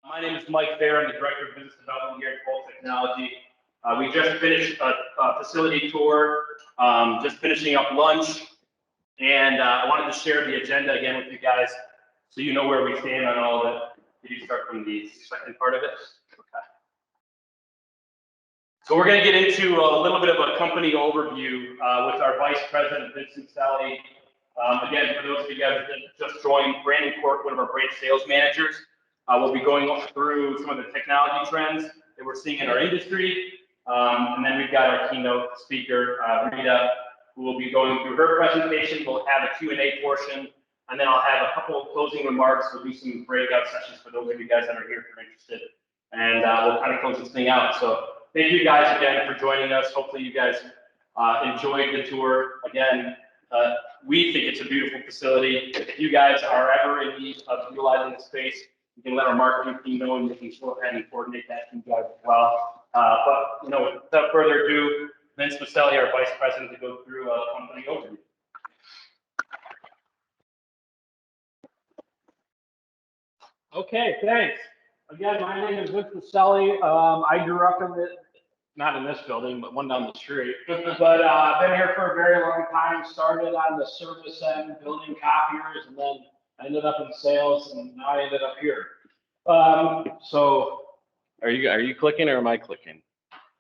My name is Mike Fair. I'm the Director of Business Development here at Cork Technology. We just finished a facility tour, just finishing up lunch, and I wanted to share the agenda again with you guys so you know where we stand on all of it. Did you start from the second part of it? Okay. So we're going to get into a little bit of a company overview with our Vice President, Thecelli. Again, for those of you guys that just joined, Brandon Cork, one of our great sales managers, we'll be going through some of the technology trends that we're seeing in our industry. And then we've got our keynote speaker, Rita, who will be going through her presentation. We'll have a Q&A portion, and then I'll have a couple of closing remarks. We'll do some breakout sessions for those of you guys that are here if you're interested. And we'll kind of close this thing out. So thank you guys again for joining us. Hopefully you guys enjoyed the tour. Again, we think it's a beautiful facility. If you guys are ever in need of utilizing the space, you can let our marketing team know, and they can go ahead and coordinate that to you guys as well. But you know, without further ado, Vince Thecelli, our Vice President, to go through a company overview. Okay, thanks. Again, my name is Vince Thecelli. I grew up in the, not in this building, but one down the street. But I've been here for a very long time. Started on the service end, building copiers, and then I ended up in sales, and now I ended up here. So, are you clicking or am I clicking?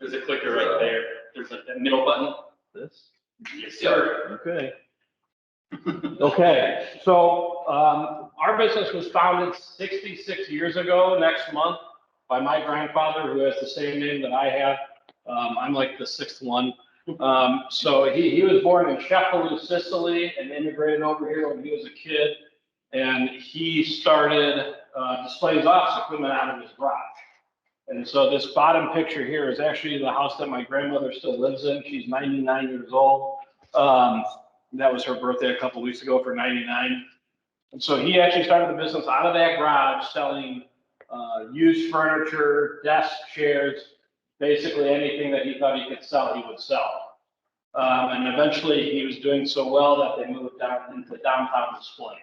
There's a clicker right there. There's a middle button. This? Yes, sir. Okay. okay. So our business was founded 66 years ago next month by my grandfather, who has the same name that I have. I'm like the sixth one. So he was born in Sheffield, Sicily, and immigrated over here when he was a kid. And he started displays office equipment out of his garage. And so this bottom picture here is actually the house that my grandmother still lives in. She's 99 years old. That was her birthday a couple weeks ago for 99. And so he actually started the business out of that garage selling used furniture, desk chairs, basically anything that he thought he could sell, he would sell. And eventually he was doing so well that they moved down into downtown displays.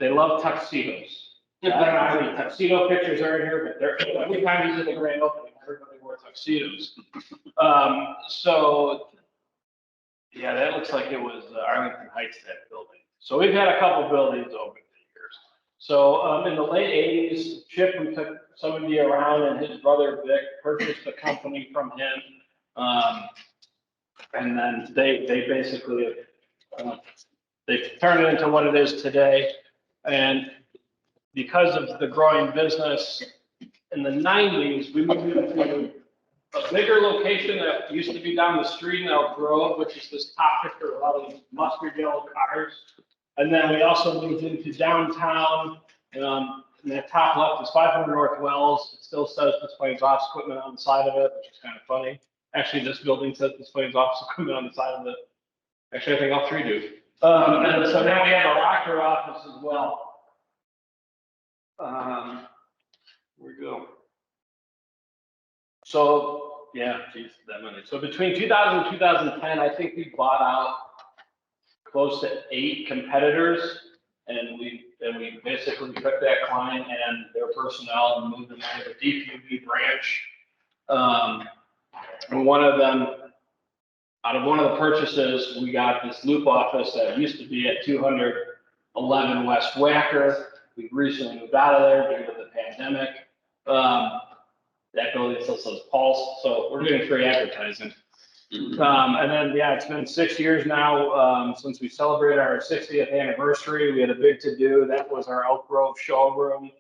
They love tuxedos. I don't know how many tuxedo pictures are in here, but every time he's at the grand opening, everybody wore tuxedos. So, yeah, that looks like it was Arlington Heights, that building. So we've had a couple buildings over the years. So in the late 80s, Chip, who took somebody around, and his brother Vic purchased the company from him. And then they basically, they've turned it into what it is today. And because of the growing business in the 90s, we moved into a bigger location that used to be down the street in Elk Grove, which is this top picture of all these mustard yellow cars. And then we also moved into downtown. And the top left is 500 North Wells. It still says Displays Office Equipment on the side of it, which is kind of funny. Actually, this building says Displays Office Equipment on the side of it. Actually, I think all three do. And so now we have a locker office as well. Where we go? So, yeah, geez, that many. So between 2000 and 2010, I think we bought out close to 8 competitors, and we basically took that client and their personnel and moved them out of the DPUB branch. And one of them, out of one of the purchases, we got this loop office that used to be at 211 West Wacker. We recently moved out of there due to the pandemic. That building still says Pulse, so we're doing free advertising. And then, yeah, it's been 6 years now since we celebrated our 60th anniversary. We had a big to-do. That was our Elk Grove showroom.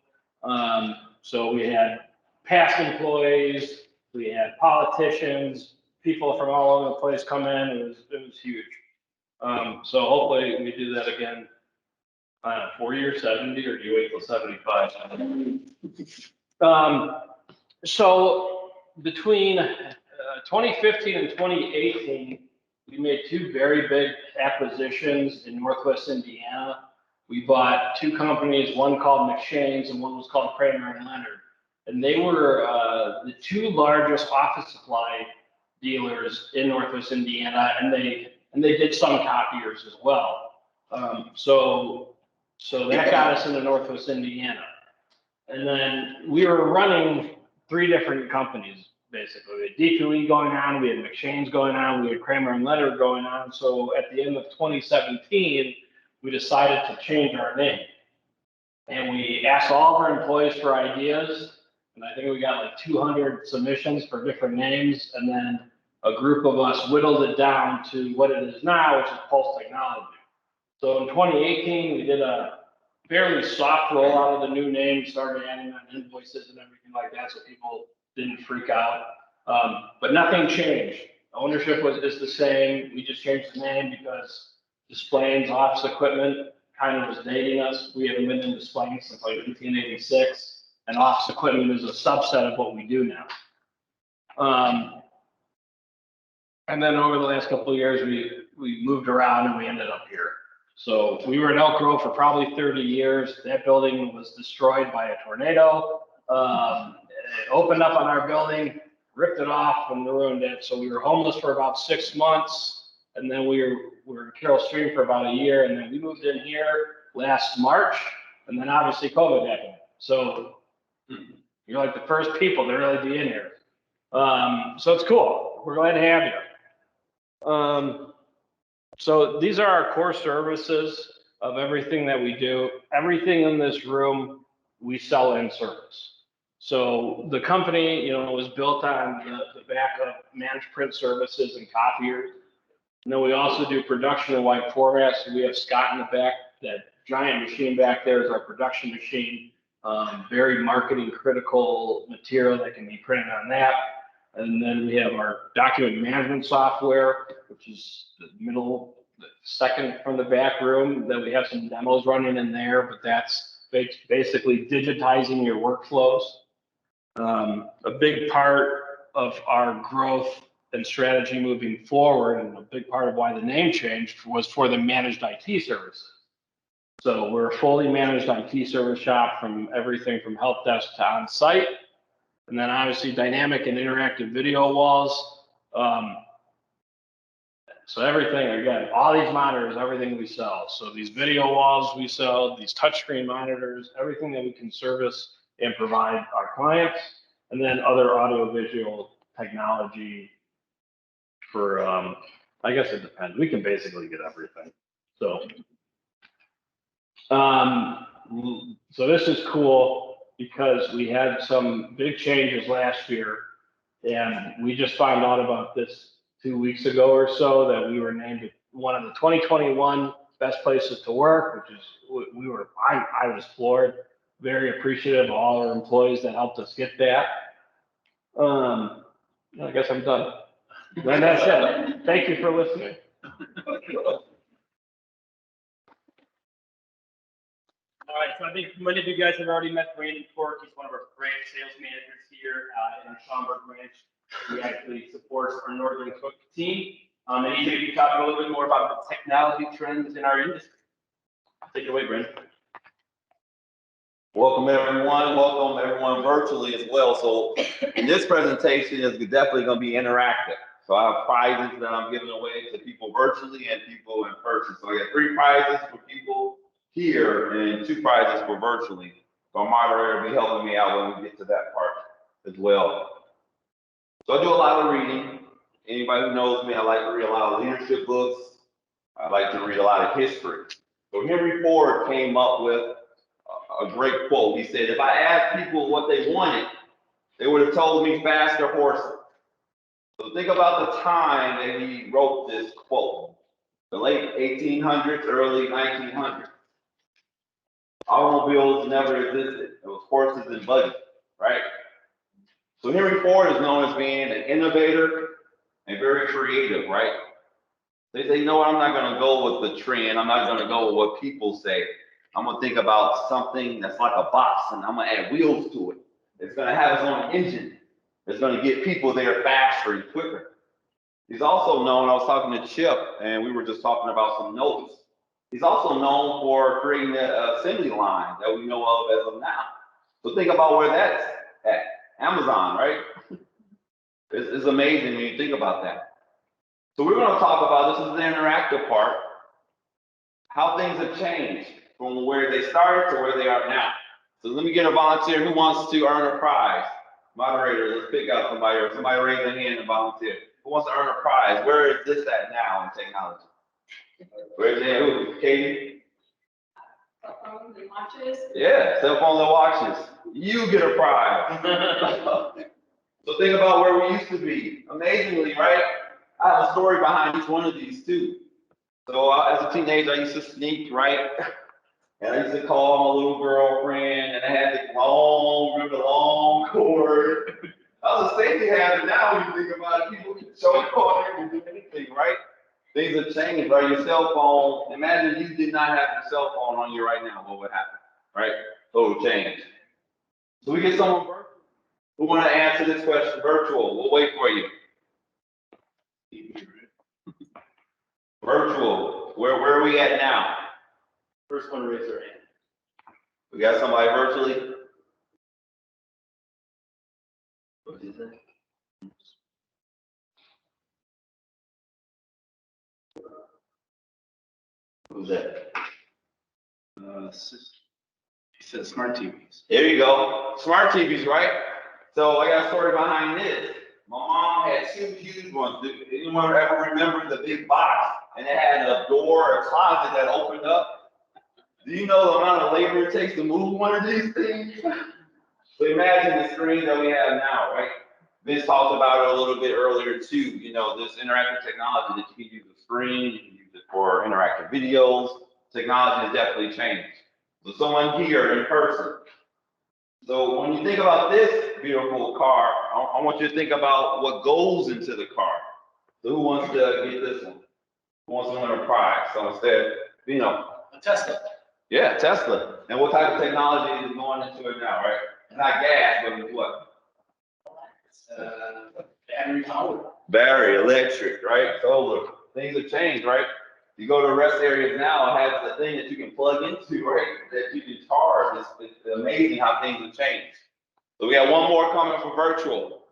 So we had past employees, we had politicians, people from all over the place come in. It was huge. So hopefully we do that again. 4 years, 70, or do you wait till 75? So between 2015 and 2018, we made 2 very big acquisitions in Northwest Indiana. We bought 2 companies, one called McShane's and one was called Kramer and Leonard. And they were the 2 largest office supply dealers in Northwest Indiana, and they did some copiers as well. So that got us into Northwest Indiana. And then we were running 3 different companies, basically. We had D2E going on, we had McShane's going on, we had Kramer and Leonard going on. So at the end of 2017, we decided to change our name. And we asked all of our employees for ideas. And I think we got like 200 submissions for different names. And then a group of us whittled it down to what it is now, which is Pulse Technology. So in 2018, we did a fairly soft rollout of the new name, started adding on invoices and everything like that, so people didn't freak out. But nothing changed. Ownership is the same. We just changed the name because displaying office equipment kind of was dating us. We haven't been in displaying since like 1986, and office equipment is a subset of what we do now. And then over the last couple of years, we moved around and we ended up here. So we were in Elk Grove for probably 30 years. That building was destroyed by a tornado. It opened up on our building, ripped it off and ruined it. So we were homeless for about 6 months. And then we were in Carroll Stream for about a year. And then we moved in here last March. And then obviously COVID happened. So you're like the first people to really be in here. So it's cool. We're glad to have you. So these are our core services of everything that we do. Everything in this room, we sell and service. So the company, was built on the back of managed print services and copiers. And then we also do production in white formats. So we have Scott in the back. That giant machine back there is our production machine. Very marketing critical material that can be printed on that. And then we have our document management software, which is the second from the back room. Then we have some demos running in there, but that's basically digitizing your workflows. A big part of our growth and strategy moving forward, and a big part of why the name changed, was for the managed IT services. So we're a fully managed IT service shop, from everything from help desk to on-site. And then obviously dynamic and interactive video walls. So everything, again, all these monitors, everything we sell. So these video walls we sell, these touchscreen monitors, everything that we can service and provide our clients. And then other audiovisual technology for, I guess it depends. We can basically get everything. So this is cool, because we had some big changes last year, and we just found out about this 2 weeks ago or so, that we were named one of the 2021 best places to work, which is, I was floored, very appreciative of all our employees that helped us get that. I guess I'm done. And that's it. Thank you for listening. All right, so I think many of you guys have already met Brandon Cork. He's one of our branch sales managers here in our Schaumburg branch. He actually supports our Northern Cook team. And he's going to be talking a little bit more about the technology trends in our industry. Take it away, Brandon. Welcome everyone virtually as well. So in this presentation is definitely going to be interactive. So I have prizes that I'm giving away to people virtually and people in person. So I got 3 prizes for people here and 2 prizes for virtually. So our moderator will be helping me out when we get to that part as well. So I do a lot of reading. Anybody who knows me, I like to read a lot of leadership books. I like to read a lot of history. So Henry Ford came up with a great quote. He said, if I asked people what they wanted, they would have told me faster horses. So think about the time that he wrote this quote, the late 1800s, early 1900s. Automobiles never existed. It was horses and buggies, right? So Henry Ford is known as being an innovator and very creative, right? They say, no, I'm not going to go with the trend. I'm not going to go with what people say. I'm going to think about something that's like a box, and I'm going to add wheels to it. It's going to have its own engine. It's going to get people there faster and quicker. He's also known, I was talking to Chip, and we were just talking about some notes. He's also known for creating the assembly line that we know of as of now. So think about where that's at. Amazon, right? It's amazing when you think about that. So we're going to talk about, this is the interactive part, how things have changed from where they started to where they are now. So let me get a volunteer who wants to earn a prize. Moderator, let's pick out somebody, or somebody raise their hand and volunteer. Who wants to earn a prize? Where is this at now in technology? Raise your hand. Who? Katie? Cell phones and watches. Yeah, cell phones and watches. You get a prize. So think about where we used to be. Amazingly, right? I have a story behind each one of these too. So as a teenager, I used to sneak, right? And I used to call my little girlfriend, and I had the long cord. That was a safety hazard. Now when you think about it, people can show cord and do anything, right? Things have changed, right? Your cell phone, imagine you did not have your cell phone on you right now, what would happen, right? Total change. So we get someone virtual who want to answer this question virtual. We'll wait for you. Virtual, where are we at now? First one, raise their hand. We got somebody virtually? What is it? Who's that? He said smart TVs. There you go. Smart TVs, right? So I got a story behind this. My mom had two huge ones. Did anyone ever remember the big box? And it had a door, a closet that opened up. Do you know the amount of labor it takes to move one of these things? So imagine the screen that we have now, right? Vince talked about it a little bit earlier too. You know, this interactive technology that you can use the screen, you can use it for interactive videos. Technology has definitely changed. So someone here in person. So when you think about this beautiful car, I want you to think about what goes into the car. So who wants to get this one? Who wants to win a prize? So instead, you know. A Tesla. Yeah, Tesla. And what type of technology is going into it now, right? Not gas, but what? Battery powered. Battery, electric, right? Solar. Things have changed, right? You go to rest areas now, it has the thing that you can plug into, right? That you can charge. It's amazing how things have changed. So we have one more coming for virtual.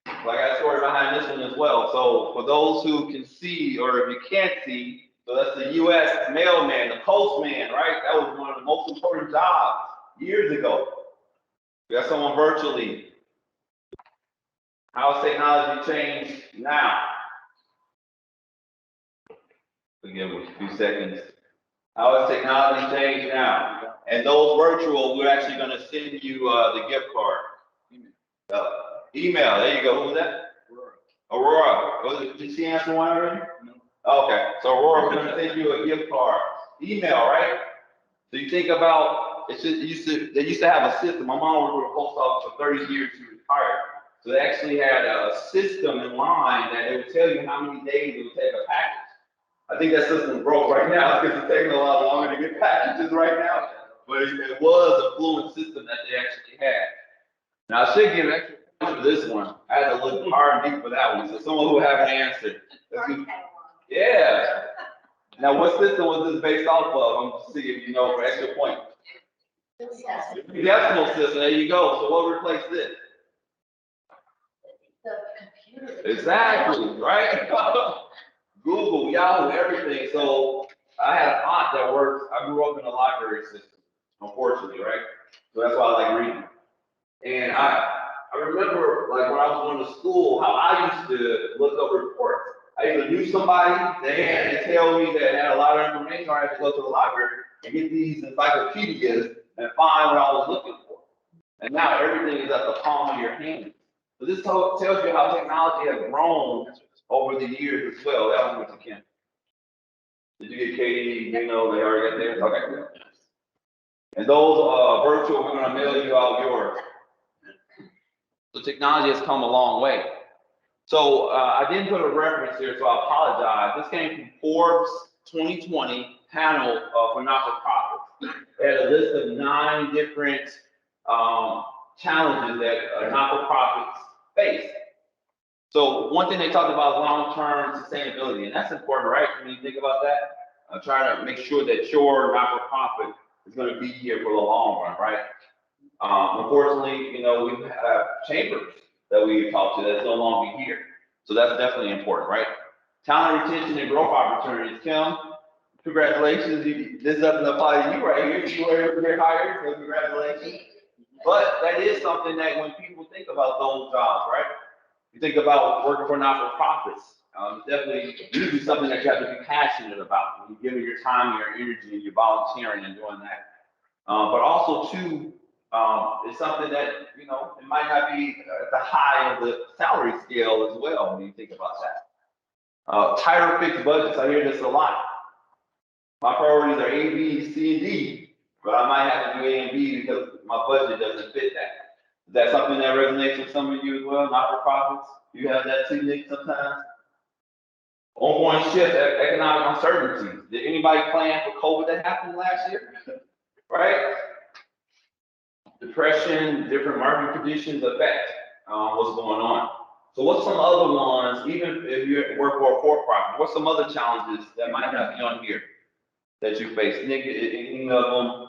So I got a story behind this one as well. So for those who can see, or if you can't see, so that's the U.S. mailman, the postman, right? That was one of the most important jobs years ago. We got someone virtually. How has technology changed now? Again, with a few seconds. How has technology changed now? And those virtual, we're actually going to send you the gift card. Email. There you go. Who was that? Aurora. Did she answer one already? No. Okay. So Aurora, we're going to send you a gift card. Email, right? So you think about they used to have a system. My mom worked with a post office for 30 years. She retired. So they actually had a system in line that it would tell you how many days it would take a package. I think that system broke right now because it's taking a lot longer to get packages right now. But it was a fluent system that they actually had. Now I should give extra points for this one. I had to look hard and deep for that one. So someone who haven't answered. Yeah. Now what system was this based off of? I'm just seeing if you know for extra point. The decimal system. There you go. So what replaced this? The computer. Exactly. Right. Google, Yahoo, everything. So I had an aunt that worked, I grew up in a library system, unfortunately, right? So that's why I like reading. And I remember, like, when I was going to school, how I used to look up reports. I either knew somebody, they had to tell me that had a lot of information, or I had to go to the library and get these encyclopedias and find what I was looking for. And now everything is at the palm of your hand. So this tells you how technology has grown over the years as well. That one went to Kim. Did you get Katie? You know, they already got theirs? Okay, good. And those virtual, we're going to mail you out yours. So technology has come a long way. So I didn't put a reference here, so I apologize. This came from Forbes 2020 panel for not-for-profits. They had a list of 9 different challenges that not-for-profits face. So one thing they talked about is long-term sustainability, and that's important, right? When you think about that, trying to make sure that your not-for-profit is going to be here for the long run, right? Unfortunately, you know, we have chambers that we talk to that's no longer here. So that's definitely important, right? Talent retention and growth opportunities. Kim, Congratulations, this doesn't apply to you right here, you were hired, so congratulations. But that is something that when people think about those jobs, right? You think about working for not-for-profits, definitely usually something that you have to be passionate about. When you're giving your time, your energy, and you're volunteering and doing that. But also too, it's something that, you know, it might not be at the high of the salary scale as well when you think about that. Tighter fixed budgets, I hear this a lot. My priorities are A, B, C, and D, but I might have to do A and B because my budget doesn't fit that. Is that something that resonates with some of you as well, not-for-profits? You have that too, Nick, sometimes? Ongoing shift, economic uncertainty. Did anybody plan for COVID that happened last year? Right? Depression, different market conditions affect what's going on. So what's some other ones, even if you work for a for-profit, what's some other challenges that might not be on here that you face? Nick, any of them,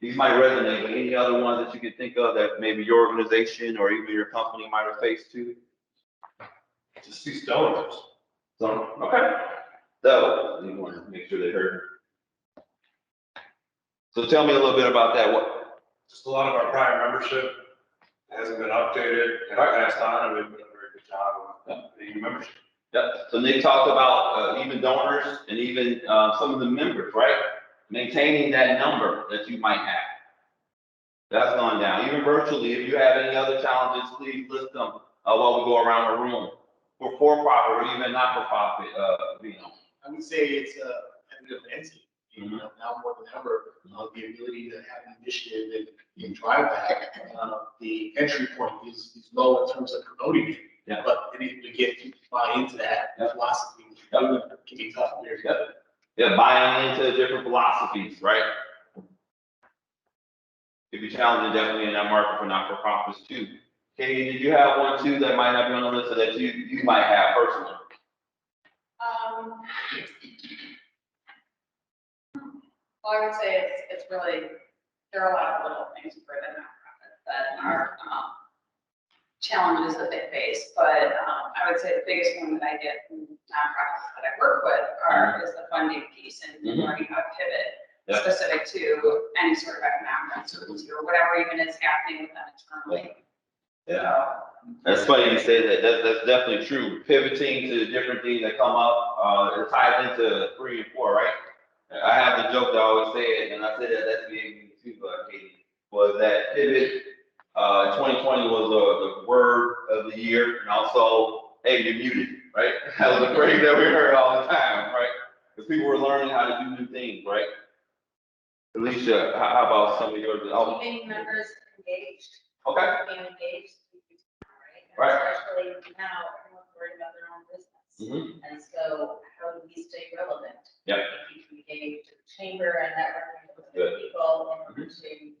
these might resonate, but any other ones that you can think of that maybe your organization or even your company might have faced too? Just these donors. So, okay. So, you want to make sure they heard. So tell me a little bit about that. Just a lot of our prior membership hasn't been updated in the past time, and we've done a very good job of the membership. Yep. So Nick talked about even donors and even some of the members, right? Maintaining that number that you might have. That's gone down. Even virtually, if you have any other challenges, please list them while we go around the room. For-profit or even not-for-profit, you know. I would say it's a density. You know, now more than ever, the ability to have an initiative and drive that. The entry point is low in terms of promoting it. Yeah. But to get people to buy into that philosophy can be tough. Yeah, buying into different philosophies, right? It'd be challenging definitely in that market for not-for-profits too. Katie, did you have one too that might not be on the list or that you might have personally? Well, I would say it's really, there are a lot of little things for the nonprofits that are challenges that they face, but I would say the biggest one that I get from nonprofits that I work with is the funding piece and learning how to pivot specific to any sort of economic uncertainty or whatever even is happening with them internally. Yeah, that's funny you say that. That's definitely true. Pivoting to different things that come up, it ties into 3 and 4, right? I have the joke that I always say it, and I said that's me too, Katie, was that pivot. 2020 was the word of the year, and also, hey, you're muted, right? That was a phrase that we heard all the time, right? Because people were learning how to do new things, right? Alicia, how about some of yours? Keeping members engaged. Okay. Being engaged, Right. especially now, everyone's worried about their own business. And so how do we stay relevant? Yeah. Keep engaged with the chamber and networking with Good. other people in order to stay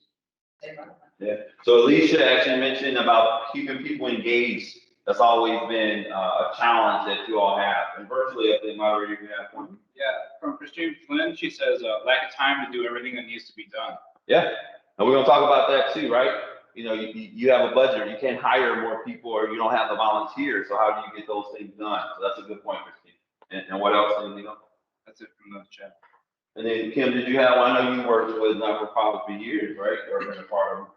relevant. Yeah. So Alicia actually mentioned about keeping people engaged. That's always been a challenge that you all have. And virtually, I think moderator, you have one. Yeah, from Christine Flynn, she says, lack of time to do everything that needs to be done. Yeah. And we're gonna talk about that too, right? You know, you have a budget, you can't hire more people or you don't have the volunteers. So how do you get those things done? So that's a good point, Christine. And what else? Anything else? That's it from the chat. And then Kim, did you have one? I know you worked with not-for-profit for years, right? Or been a part of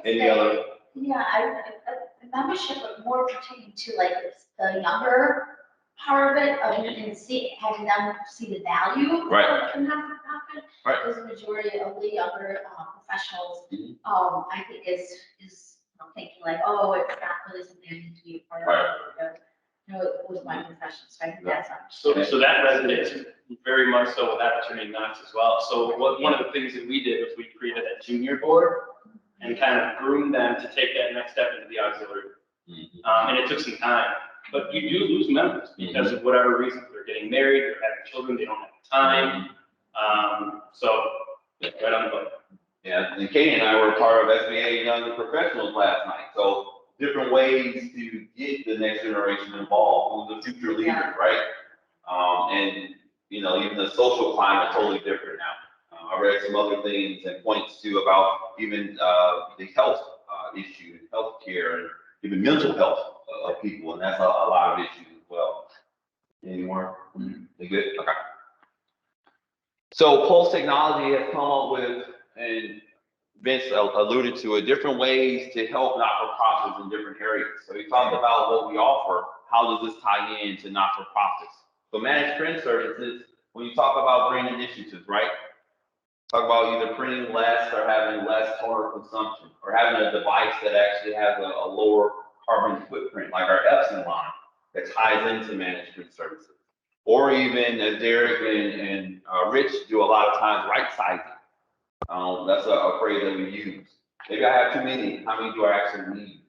any other? Yeah, the membership was more pertaining to like the younger part of it, and having them see the value Right. of a not-for-profit. Right. Because the majority of the younger professionals, I think is thinking like, oh, it's not really something I need to be a part Right. of. You know, it was my profession, so I think that's So that resonates very much so with opportunity knocks as well. So one of the things that we did was we created a junior board and kind of groomed them to take that next step into the auxiliary. And it took some time, but you do lose members because of whatever reason. They're getting married, they're having children, they don't have the time. So right on the button. Yeah, and Katie and I were part of SBA Young Professionals last night. So different ways to get the next generation involved, who's the future leader, right? And you know, even the social climate is totally different now. I read some other things and points to about even the health issue, healthcare, and even mental health of people, and that's a lot of issues as well. Any more? They good? Okay. So Pulse Technology has come up with, and Vince alluded to it, different ways to help not-for-profits in different areas. So we talked about what we offer. How does this tie into not-for-profits? So managed print services, when you talk about brand initiatives, right? Talk about either printing less or having less toner consumption, or having a device that actually has a lower carbon footprint, like our Epson line, that ties into managed print services. Or even, as Derek and Rich do a lot of times, right sizing. That's a phrase that we use. Maybe I have too many. How many do I actually need?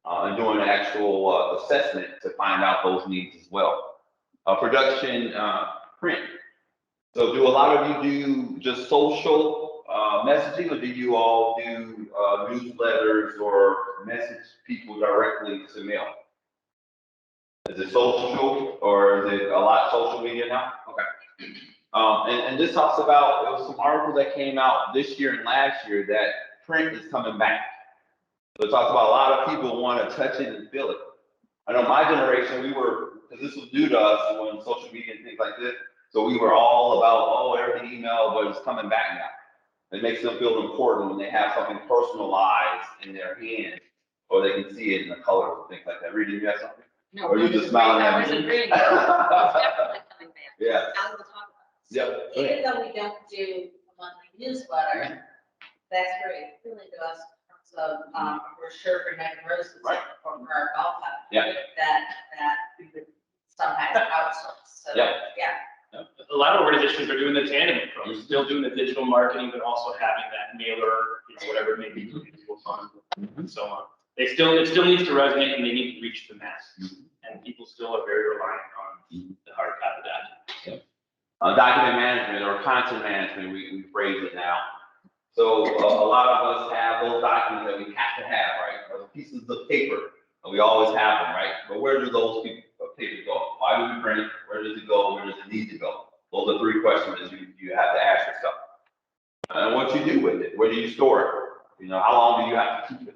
And doing an actual assessment to find out those needs as well. Production print. So do a lot of you do just social messaging, or do you all do newsletters or message people directly to mail? Is it social, or is it a lot social media now? Okay. And this talks about, there was some articles that came out this year and last year that print is coming back. So it talks about a lot of people want to touch it and feel it. I know my generation, because this was new to us when social media and things like this, so we were all about, oh, everything email, but it's coming back now. It makes them feel important when they have something personalized in their hand, or they can see it in the colors and things like that. Rita, you have something? No, Or you just smiling at I was me? agreeing. It's definitely coming back. Yeah. I will talk about it. Yep. Even though we don't do a monthly newsletter, that's very appealing to us in terms of, we're sure for Megan Roses Right. or for our golf hub. Yeah. That we would sometimes outsource. So, Yeah. yeah. A lot of organizations are doing the tandem approach, still doing the digital marketing, but also having that mailer, whatever it may be, people fund, and so on. It still needs to resonate, and they need to reach the mass. And people still are very reliant on the hard copy document. Document management or content management, we phrase it now. So a lot of us have those documents that we have to have, right? Or the pieces of paper, and we always have them, right? But where do those pieces of paper go? Why do we print it? Where does it go? Where does it need to go? Those are 3 questions that you have to ask yourself. And what you do with it? Where do you store it? How long do you have to keep it?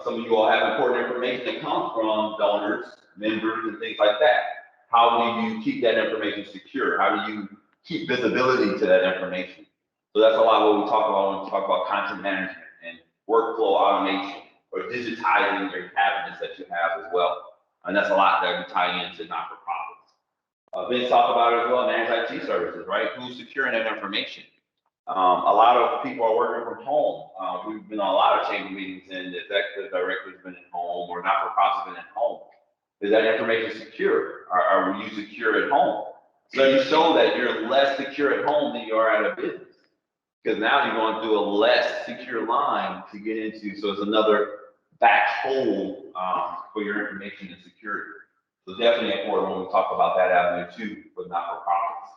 Some of you all have important information that comes from donors, members, and things like that. How do you keep that information secure? How do you keep visibility to that information? So that's a lot of what we talk about when we talk about content management and workflow automation, or digitizing your cabinets that you have as well. And that's a lot that we tie into not-for-profits. Vince talked about it as well, managed IT services, right? Who's securing that information? A lot of people are working from home. We've been on a lot of chamber meetings, and the executive director's been at home, or not-for-profits been at home. Is that information secure? Are you secure at home? So you show that you're less secure at home than you are at a business. Because now you're going through a less secure line to get into, so it's another back hole for your information and security. So definitely important when we talk about that avenue too, for not-for-profits.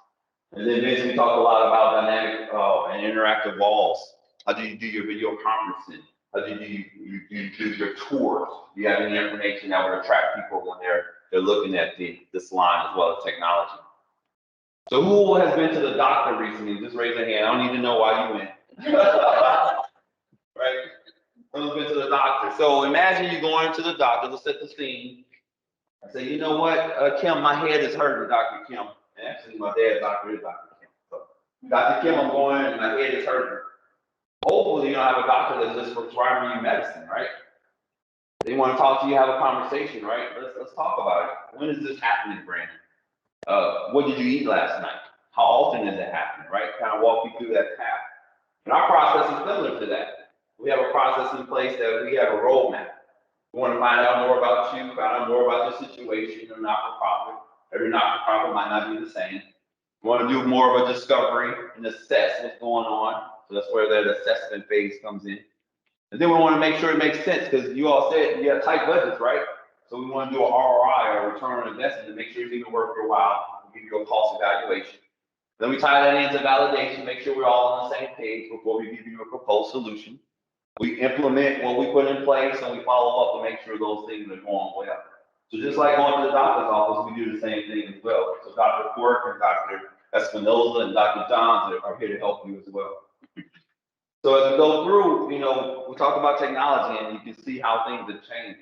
And then Vince, we talked a lot about dynamic and interactive walls. How do you do your video conferencing? How do you do your tours? Do you have any information that would attract people when they're looking at this line as well as technology? So who has been to the doctor recently? Just raise your hand. I don't need to know why you went. Right? Who's been to the doctor? So imagine you going to the doctor. Let's set the scene. I say, you know what, Kim, my head is hurting, Dr. Kim. And actually, my dad's doctor is Dr. Kim. So, Dr. Kim, I'm going, and my head is hurting. Hopefully, you don't have a doctor that's just prescribing you medicine, right? They want to talk to you, have a conversation, right? Let's talk about it. When is this happening, Brandon? What did you eat last night? How often is it happening, right? Kind of walk you through that path. And our process is similar to that. We have a process in place that we have a roadmap. We want to find out more about you, find out more about your situation, or not-for-profit. Every not-for-profit might not be the same. We want to do more of a discovery and assess what's going on. So that's where that assessment phase comes in. And then we want to make sure it makes sense, because you all said you have tight budgets, right? So we want to do an ROI, or return on investment, to make sure it's even worth your while. We'll give you a cost evaluation. Then we tie that into validation, make sure we're all on the same page before we give you a proposed solution. We implement what we put in place, and we follow up to make sure those things are going well. So just like going to the doctor's office, we do the same thing as well. So Dr. Cork and Dr. Espinoza and Dr. Johns are here to help you as well. So as we go through, we talk about technology, and you can see how things have changed.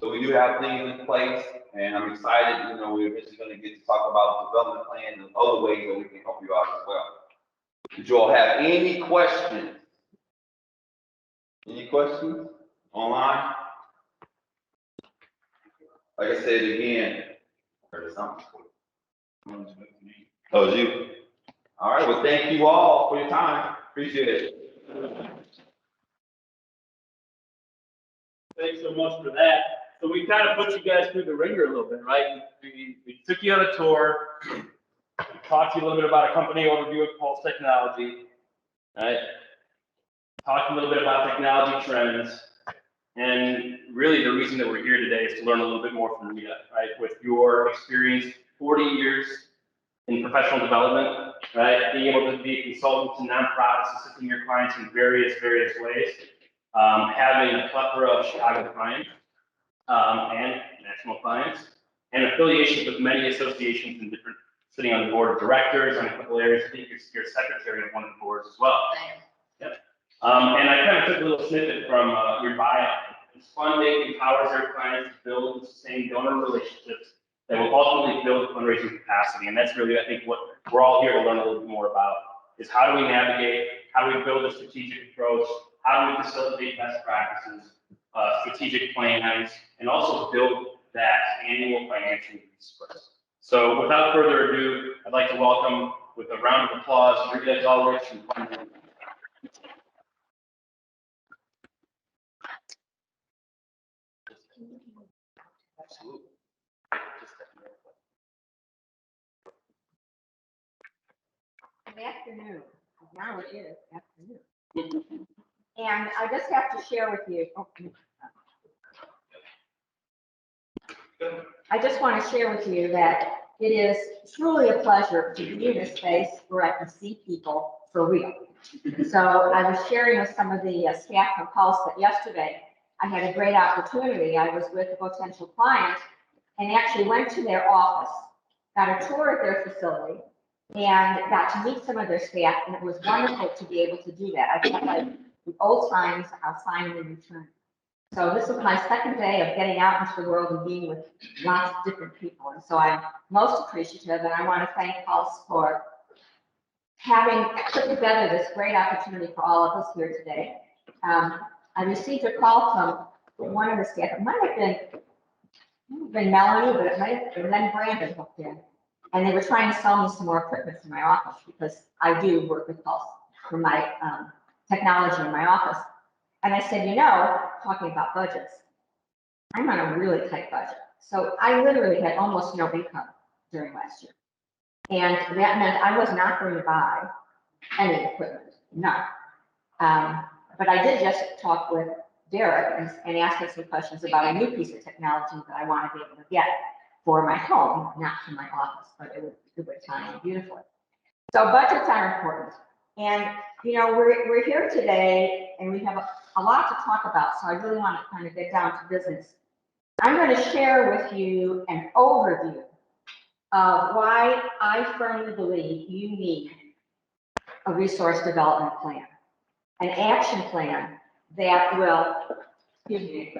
So we do have things in place, and I'm excited, we're eventually going to get to talk about the development plan and other ways that we can help you out as well. Did you all have any questions? Any questions online? Like I said again, there's something. Oh, it's you. All right, well, thank you all for your time. Appreciate it. Thanks so much for that. So we kind of put you guys through the ringer a little bit, right? We took you on a tour, talked to you a little bit about a company overview of Pulse Technology, right? Talked a little bit about technology trends. And really the reason that we're here today is to learn a little bit more from Rita, right? With your experience, 40 years in professional development, right? Being able to be a consultant to nonprofits, assisting your clients in various ways. Having a plethora of Chicago clients and national clients, and affiliations with many associations and different, sitting on the board of directors on a couple areas. I think you're secretary of one of the boards as well. Yep. And I kind of took a little snippet from your bio. It's funding empowers their clients to build and sustain donor relationships that will ultimately build fundraising capacity. And that's really, I think, what we're all here to learn a little bit more about is how do we navigate, how do we build a strategic approach, how do we facilitate best practices, strategic plans, and also build that annual financial resource. So without further ado, I'd like to welcome, with a round of applause, Rita Galowich and Fundraising. Absolutely. Good afternoon. Now it is afternoon. And I just have to share with you. I just want to share with you that it is truly a pleasure to be in this space where I can see people for real. So I was sharing with some of the staff from Pulse that yesterday I had a great opportunity. I was with a potential client and actually went to their office, got a tour of their facility, and got to meet some of their staff, and it was wonderful to be able to do that. I felt like the old times are finally returning. So this is my second day of getting out into the world and being with lots of different people. And so I'm most appreciative, and I want to thank Pulse for having put together this great opportunity for all of us here today. I received a call from one of the staff. It might have been Melanie, but it might have been then Brandon hooked in. And they were trying to sell me some more equipment in my office because I do work with Pulse for my technology in my office. And I said, you know, talking about budgets, I'm on a really tight budget. So I literally had almost no income during last year. And that meant I was not going to buy any equipment, none. But I did just talk with Derek and ask him some questions about a new piece of technology that I want to be able to get for my home, not for my office, but it would tie in beautifully. So budgets are important. And, you know, we're here today and we have a lot to talk about. So I really want to kind of get down to business. I'm going to share with you an overview of why I firmly believe you need a resource development plan, an action plan that will, excuse me,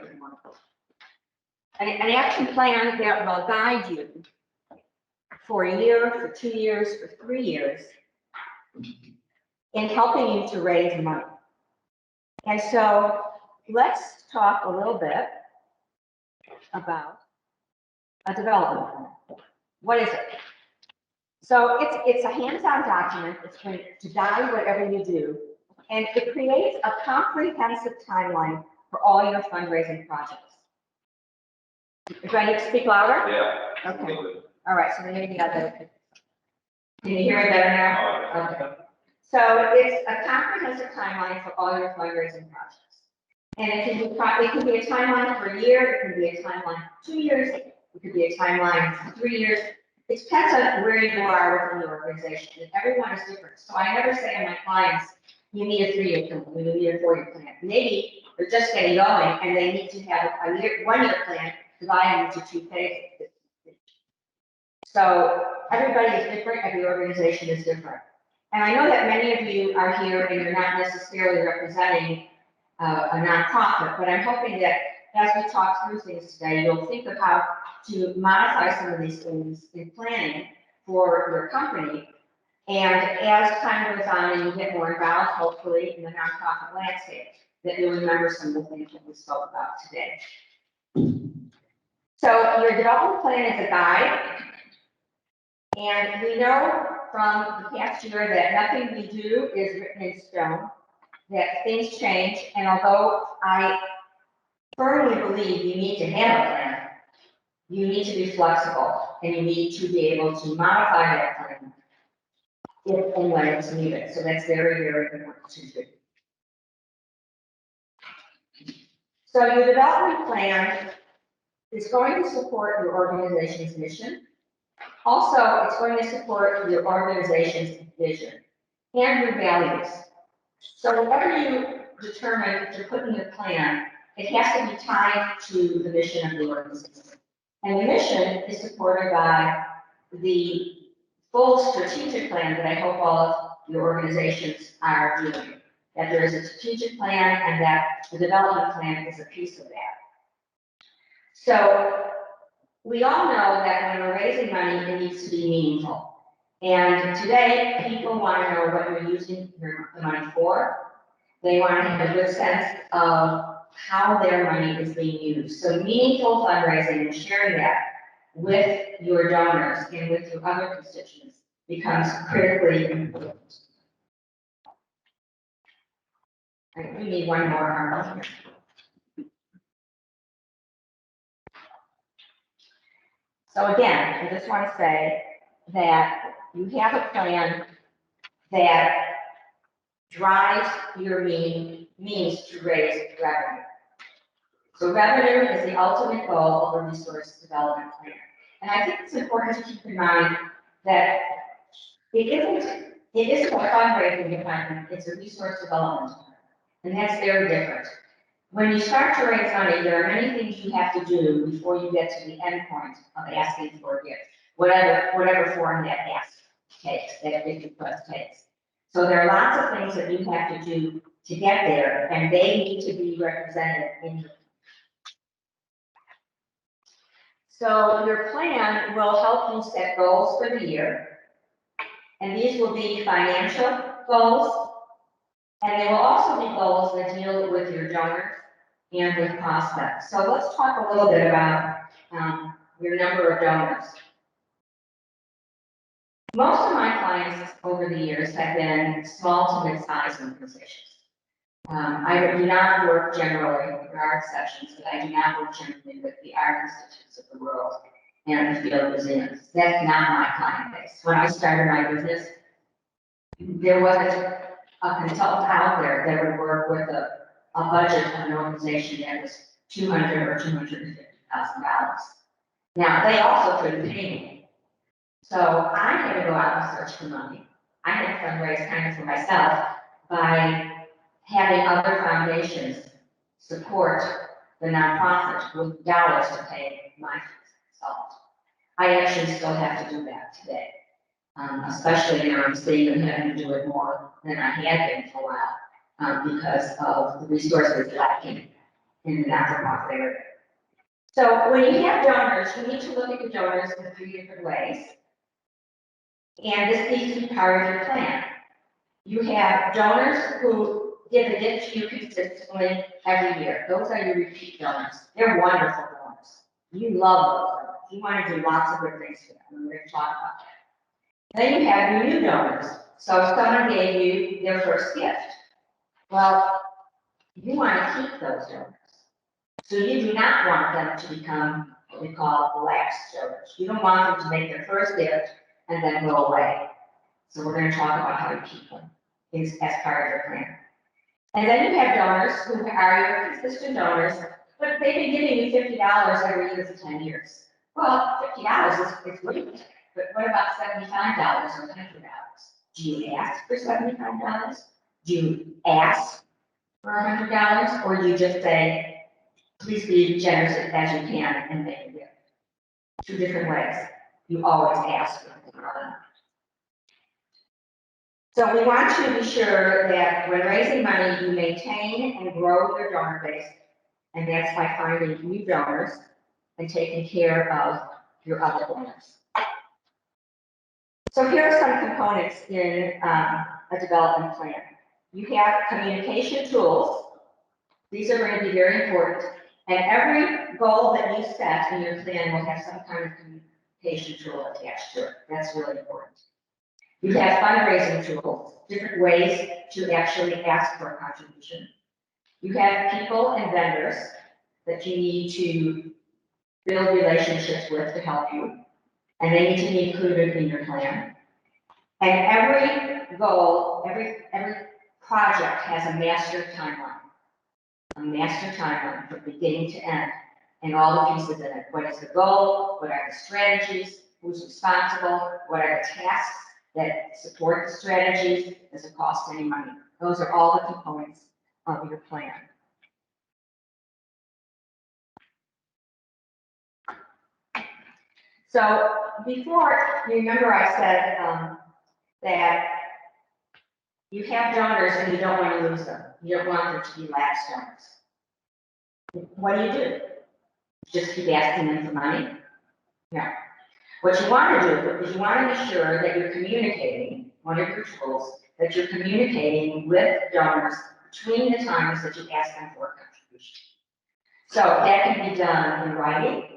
an action plan that will guide you for a year, for 2 years, for 3 years in helping you to raise money. And so let's talk a little bit about a development plan. What is it? So it's a hands-on document. It's going to guide whatever you do, and it creates a comprehensive timeline for all your fundraising projects. Do I need to speak louder? Yeah. Okay. All right, so maybe I better. Can you hear me better now? Okay. So it's a comprehensive timeline for all your fundraising projects. And it can be a timeline for a year, it can be a timeline for 2 years, it could be a timeline for 3 years. It depends on where you are within the organization, and everyone is different. So I never say to my clients, you need a 3-year plan, you need a 4-year plan. Maybe they're just getting going and they need to have a 1-year plan divided into 2 phases. So everybody is different, every organization is different. And I know that many of you are here and you're not necessarily representing a nonprofit, but I'm hoping that as we talk through things today, you'll think of how to modify some of these things in planning for your company And as time goes on and you get more involved, hopefully, in the nonprofit landscape, that you'll remember some of the things that we spoke about today. So your development plan is a guide. And we know from the past year that nothing we do is written in stone, that things change. And although I firmly believe you need to have a plan, you need to be flexible and you need to be able to modify that plan if and when it's needed. So that's very, very important to do. So your development plan is going to support your organization's mission. Also, it's going to support your organization's vision and your values. So whatever you determine to put in your plan, it has to be tied to the mission of the organization. And the mission is supported by the full strategic plan that I hope all of your organizations are doing. That there is a strategic plan and that the development plan is a piece of that. So we all know that when we're raising money, it needs to be meaningful. And today, people want to know what you're using the money for. They want to have a good sense of how their money is being used. So meaningful fundraising and sharing that with your donors and with your other constituents becomes critically important. All right, we need one more arm here. So again, I just want to say that you have a plan that drives your means to raise revenue. So revenue is the ultimate goal of a resource development plan. And I think it's important to keep in mind that it isn't a fundraising department, it's a resource development department. And that's very different. When you start to raise money, there are many things you have to do before you get to the end point of asking for a gift, whatever form that ask takes, that gift request takes. So there are lots of things that you have to do to get there, and they need to be represented in your. So your plan will help you set goals for the year, and these will be financial goals, and they will also be goals that deal with your donors and with prospects. So let's talk a little bit about your number of donors. Most of my clients over the years have been small to mid-sized organizations. I do not work generally, there are exceptions, but I do not work generally with the art institutes of the world and the field museums. That's not my client base. When I started my business, there wasn't a consultant out there that would work with a budget of an organization that was $200,000 or $250,000. Now, they also couldn't pay me. So I had to go out and search for money. I had to fundraise kind of for myself by having other foundations support the nonprofit with dollars to pay my consultant. I actually still have to do that today. Especially now I'm seeing them having to do it more than I had been for a while because of the resources lacking in the not-for-profit area. So when you have donors, you need to look at your donors in 3 different ways. And this needs to be part of your plan. You have donors who give a gift to you consistently every year. Those are your repeat donors. They're wonderful donors. You love those donors. You want to do lots of good things for them. We're going to talk about that. Then you have your new donors. So if someone gave you their first gift, well, you want to keep those donors. So you do not want them to become what we call lapsed donors. You don't want them to make their first gift and then go away. So we're going to talk about how to keep them as part of your plan. And then you have donors who are your consistent donors, but they've been giving you $50 every year for 10 years. Well, $50 is great, but what about $75 or $100? Do you ask for $75? Do you ask for $100? Or do you just say, please be generous as you can and make a gift? 2 different ways. You always ask for $100. So we want to be sure that when raising money, you maintain and grow your donor base, and that's by finding new donors and taking care of your other donors. So here are some components in a development plan. You have communication tools. These are going to be very important. And every goal that you set in your plan will have some kind of communication tool attached to it. That's really important. You have fundraising tools, different ways to actually ask for a contribution. You have people and vendors that you need to build relationships with to help you, and they need to be included in your plan. And every goal, every project has a master timeline from beginning to end, and all the pieces in it. What is the goal? What are the strategies? Who's responsible? What are the tasks that support the strategies? Does it cost any money? Those are all the components of your plan. So before, you remember I said that you have donors and you don't want to lose them. You don't want them to be lapsed donors. What do? Just keep asking them for money? No. What you want to do is you want to be sure that you're communicating, one of your tools, that you're communicating with donors between the times that you ask them for a contribution. So that can be done in writing.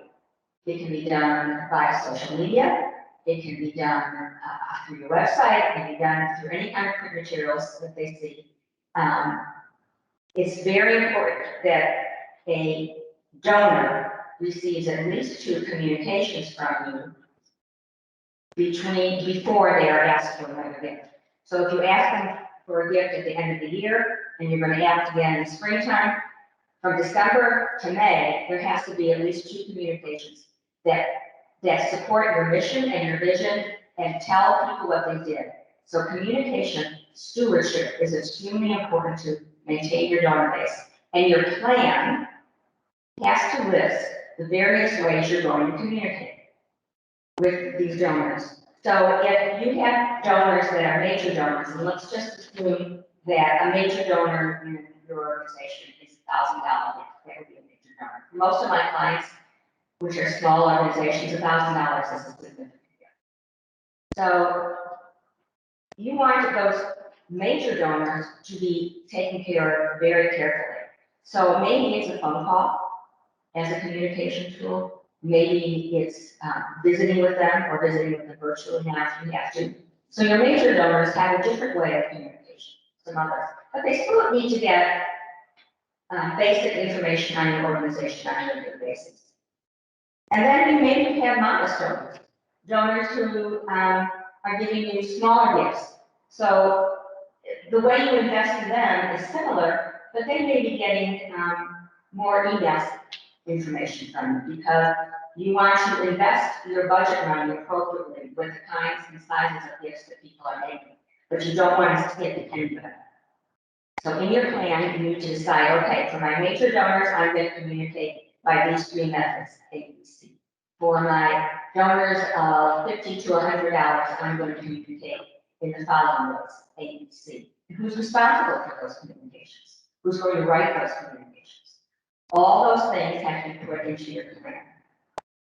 It can be done via social media. It can be done through your website. It can be done through any kind of print materials that they see. It's very important that a donor receives at least 2 communications from you before they are asked for another gift. So if you ask them for a gift at the end of the year and you're going to ask again in the springtime, from December to May, there has to be at least 2 communications that support your mission and your vision and tell people what they did. So communication, stewardship is extremely important to maintain your donor base. And your plan has to list the various ways you're going to communicate with these donors. So if you have donors that are major donors, and let's just assume that a major donor in your organization is $1,000, that would be a major donor. For most of my clients, which are small organizations, $1,000 is a significant gift. So you want those major donors to be taken care of very carefully. So maybe it's a phone call as a communication tool. Maybe it's visiting with them or visiting with them virtually now if you have to. So your major donors have a different way of communication than others, but they still need to get basic information on your organization on a regular basis. And then you maybe have modest donors who are giving you smaller gifts. So the way you invest in them is similar, but they may be getting more email information from you because you want to invest your budget money appropriately with the kinds and sizes of gifts that people are making, but you don't want to skip any of them. So in your plan, you need to decide, okay, for my major donors, I'm going to communicate by these 3 methods, A, B, C. For my donors of $50 to $100, I'm going to communicate in the following ways, A, B, C. And who's responsible for those communications? Who's going to write those communications? All those things have to be put into your plan.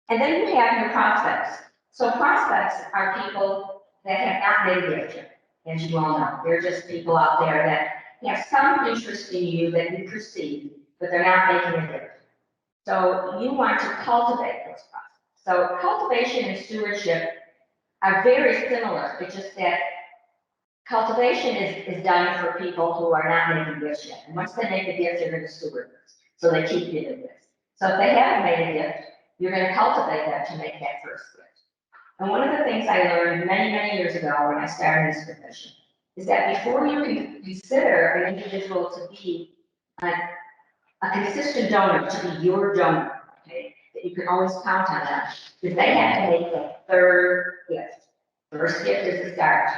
And then you have your prospects. So prospects are people that have not made a gift yet, as you all know. They're just people out there that have some interest in you that you perceive, but they're not making a gift. So you want to cultivate those prospects. So cultivation and stewardship are very similar. It's just that cultivation is done for people who are not making gifts yet. And once they make a gift, they're going to steward this. So they keep giving gifts. So if they haven't made a gift, you're going to cultivate them to make that first gift. And one of the things I learned many, many years ago when I started this profession is that before you can consider an individual to be a consistent donor, to be your donor, okay, that you can always count on them, is they have to make the 3rd gift. First gift is the start.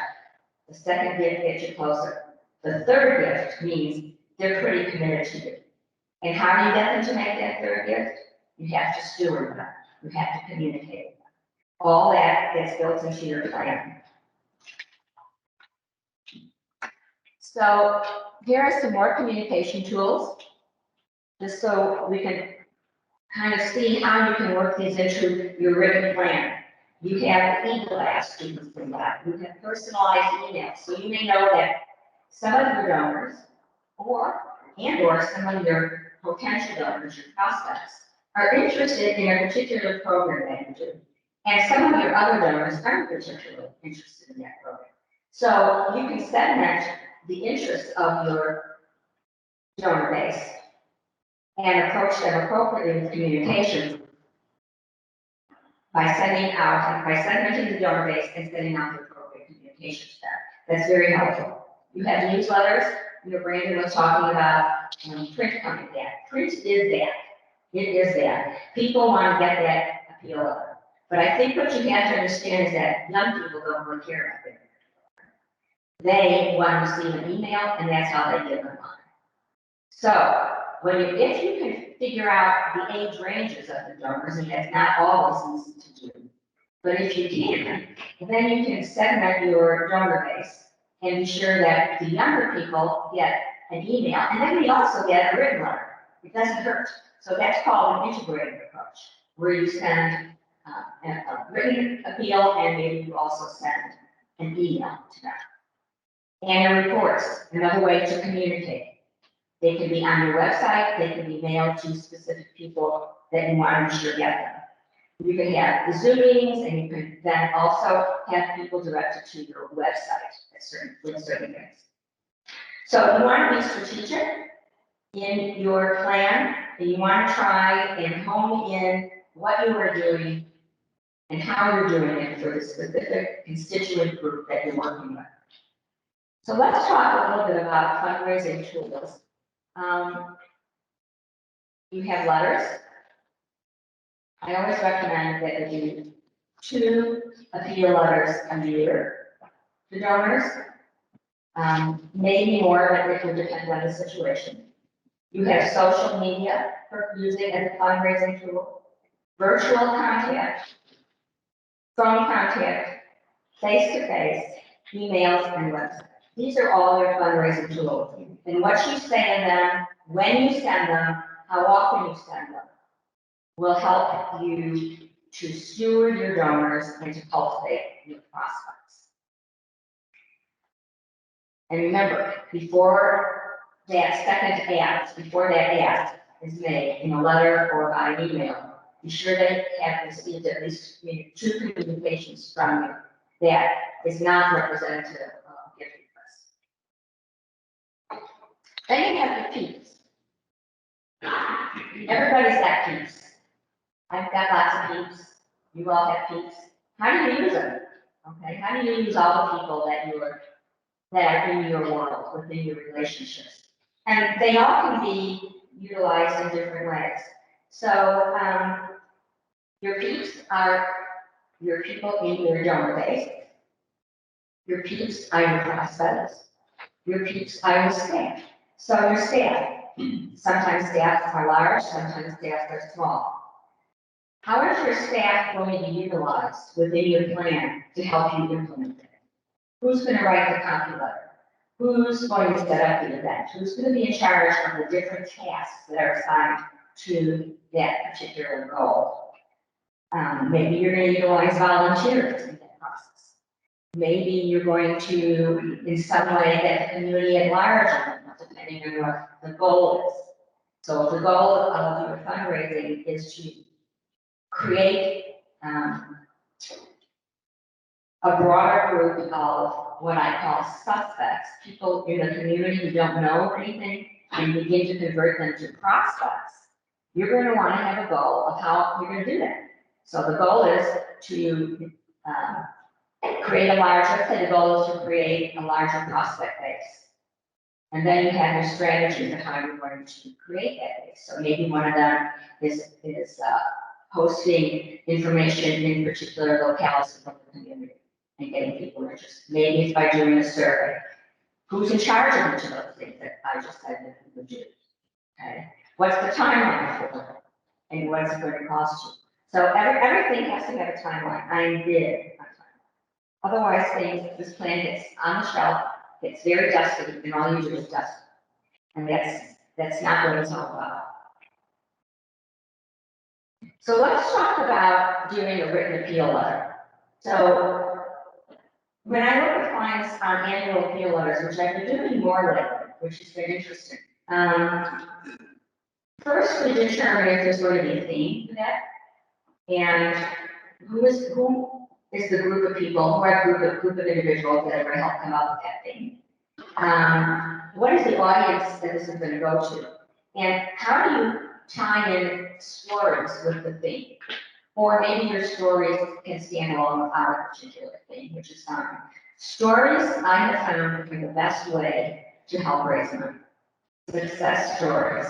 The second gift gets you closer. The 3rd gift means they're pretty committed to you. And how do you get them to make that 3rd gift? You have to steward them. You have to communicate with them. All that gets built into your plan. So here are some more communication tools, just so we can kind of see how you can work these into your written plan. You have e-blast you can send out. You have personalized emails. So you may know that some of your donors or some of your potential donors, your prospects, are interested in a particular program that you do. And some of your other donors aren't particularly interested in that program. So you can segment the interests of your donor base and approach them appropriately with communication by segmenting the donor base and sending out the appropriate communication to them. That's very helpful. You have newsletters. Brandon was talking about print coming back. Print is back. It is back. People want to get that appeal letter. But I think what you have to understand is that young people don't really care about it. They want to receive an email, and that's how they give them money. So if you can figure out the age ranges of the donors, and that's not always easy to do, but if you can, then you can segment your donor base and be sure that the younger people get an email, and then they also get a written letter. It doesn't hurt. So that's called an integrated approach, where you send a written appeal, and maybe you also send an email to them. And reports, another way to communicate. They can be on your website, they can be mailed to specific people that you want to be sure get them. You can have the Zoom meetings, and you can then also have people directed to your website with certain things. So you want to be strategic in your plan, and you want to try and hone in what you are doing and how you're doing it for the specific constituent group that you're working with. So let's talk a little bit about fundraising tools. You have letters. I always recommend that you do 2 appeal letters a year to donors. Maybe more, but it will depend on the situation. You have social media for using as a fundraising tool, virtual contact, phone contact, face-to-face, emails, and websites. These are all your fundraising tools. And what you say in them, when you send them, how often you send them, will help you to steward your donors and to cultivate your prospects. And remember, before that ask is made in a letter or by email, be sure they have received at least 2 communications from you that is not representative of gift requests. Then you have your peeps. Everybody's got peeps. I've got lots of peeps. You all have peeps. How do you use them? Okay, how do you use all the people that are in your world, within your relationships? And they all can be utilized in different ways. So your peeps are your people in your donor base. Your peeps are your prospects. Your peeps are your staff. So your staff, sometimes staffs are large, sometimes staffs are small. How is your staff going to be utilized within your plan to help you implement it? Who's going to write the copy letter? Who's going to set up the event? Who's going to be in charge of the different tasks that are assigned to that particular goal? Maybe you're going to utilize volunteers in that process. Maybe you're going to, in some way, get the community at large, depending on what the goal is. So the goal of your fundraising is to create a broader group of what I call suspects, people in the community who don't know anything, and begin to convert them to prospects. You're going to want to have a goal of how you're going to do that. So the goal is to create a larger prospect base. And then you have your strategies of how you're going to create that base. So maybe one of them is posting information in particular locales of the community and getting people interested. Maybe it's by doing a survey. Who's in charge of each of those things that I just said that you would do? Okay. What's the timeline for it? And what's it going to cost you? So everything has to have a timeline. I did. Otherwise, this plan gets on the shelf, gets very dusty, and all you do is dust. And that's not what it's all about. So let's talk about doing a written appeal letter. So when I work with clients on annual appeal letters, which I've been doing more lately, which has been interesting. First, we determine if there's going to be a theme for that, and who is the group of people, who are group of individuals that are going to help come up with that theme. What is the audience that this is going to go to? And how do you tie in stories with the theme? Or maybe your stories can stand alone without a particular theme, which is fine. Stories, I have found, are the best way to help raise money. Success stories.